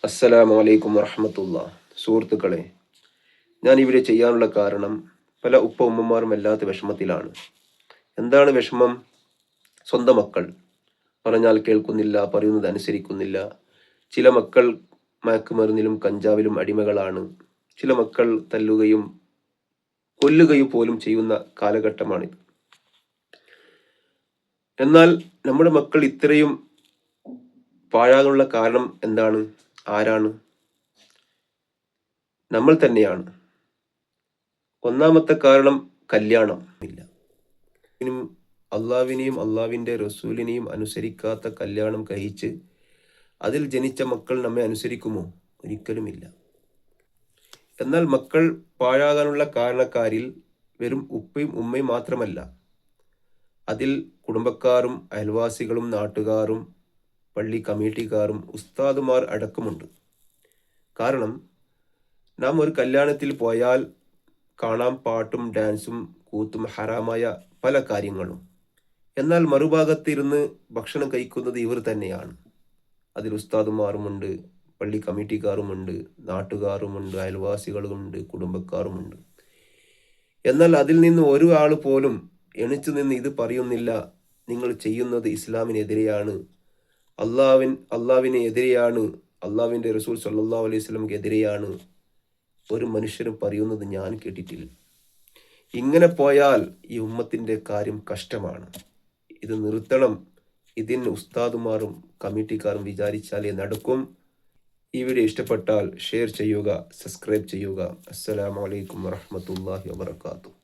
അസ്സലാമു അലൈക്കും വറഹ്മത്തുള്ളാ. സുഹൃത്തുക്കളെ, ഞാൻ ഇവിടെ ചെയ്യാനുള്ള കാരണം പല ഉമ്മമാരും വല്ലാത്ത വിഷമത്തിലാണ്. എന്താണ് വിഷമം? സ്വന്തം മക്കൾ പറഞ്ഞാൽ കേൾക്കുന്നില്ല, പറയുന്നത് അനുസരിക്കുന്നില്ല. ചില മക്കൾ മയക്കുമരുന്നിലും കഞ്ചാവിലും അടിമകളാണ്. ചില മക്കൾ തല്ലുകയും കൊല്ലുകയും പോലും ചെയ്യുന്ന കാലഘട്ടമാണിത്. എന്നാൽ നമ്മുടെ മക്കൾ ഇത്രയും പാഴാകാനുള്ള കാരണം എന്താണ്? ആരാണ്? നമ്മൾ തന്നെയാണ്. ഒന്നാമത്തെ കാരണം കല്യാണം ഇല്ല. ഇനിയും അള്ളാവിനെയും അള്ളാവിൻ്റെ റസൂലിനെയും അനുസരിക്കാത്ത കല്യാണം കഴിച്ച് അതിൽ ജനിച്ച മക്കൾ നമ്മെ അനുസരിക്കുമോ? ഒരിക്കലുമില്ല. എന്നാൽ മക്കൾ പാഴാകാനുള്ള കാരണക്കാരിൽ വെറും ഉപ്പയും ഉമ്മയും മാത്രമല്ല, അതിൽ കുടുംബക്കാരും അയൽവാസികളും നാട്ടുകാരും പള്ളി കമ്മിറ്റിക്കാരും ഉസ്താദുമാർ അടക്കമുണ്ട്. കാരണം നാം ഒരു കല്യാണത്തിൽ പോയാൽ കാണാം പാട്ടും ഡാൻസും കൂത്തും ഹറാമായ പല കാര്യങ്ങളും. എന്നാൽ മറുഭാഗത്തിരുന്ന് ഭക്ഷണം കഴിക്കുന്നത് ഇവർ തന്നെയാണ്. അതിൽ ഉസ്താദുമാരുമുണ്ട്, പള്ളി കമ്മിറ്റിക്കാരുമുണ്ട്, നാട്ടുകാരുമുണ്ട്, അയൽവാസികളുമുണ്ട്, കുടുംബക്കാരുമുണ്ട്. എന്നാൽ അതിൽ നിന്ന് ഒരു ആൾ പോലും എണിച്ചു നിന്ന് ഇത് പറയുന്നില്ല, നിങ്ങൾ ചെയ്യുന്നത് ഇസ്ലാമിനെതിരെയാണ്, അള്ളാവിനെ എതിരെയാണ്, അള്ളാവിൻ്റെ റസൂൽ സല്ലല്ലാഹു അലൈഹി വസല്ലമക്ക് എതിരെയാണ്. ഒരു മനുഷ്യരും പറയുന്നത് ഞാൻ കേട്ടിട്ടില്ല. ഇങ്ങനെ പോയാൽ ഈ ഉമ്മത്തിൻ്റെ കാര്യം കഷ്ടമാണ്. ഇത് നിർത്തണം. ഇതിന് ഉസ്താദുമാരും കമ്മിറ്റിക്കാരും വിചാരിച്ചാലേ നടക്കും. ഈ വീഡിയോ ഇഷ്ടപ്പെട്ടാൽ ഷെയർ ചെയ്യുക, സബ്സ്ക്രൈബ് ചെയ്യുക. അസ്സലാമു അലൈക്കും വറഹ്മത്തുള്ളാഹി വബറകാതുഹു.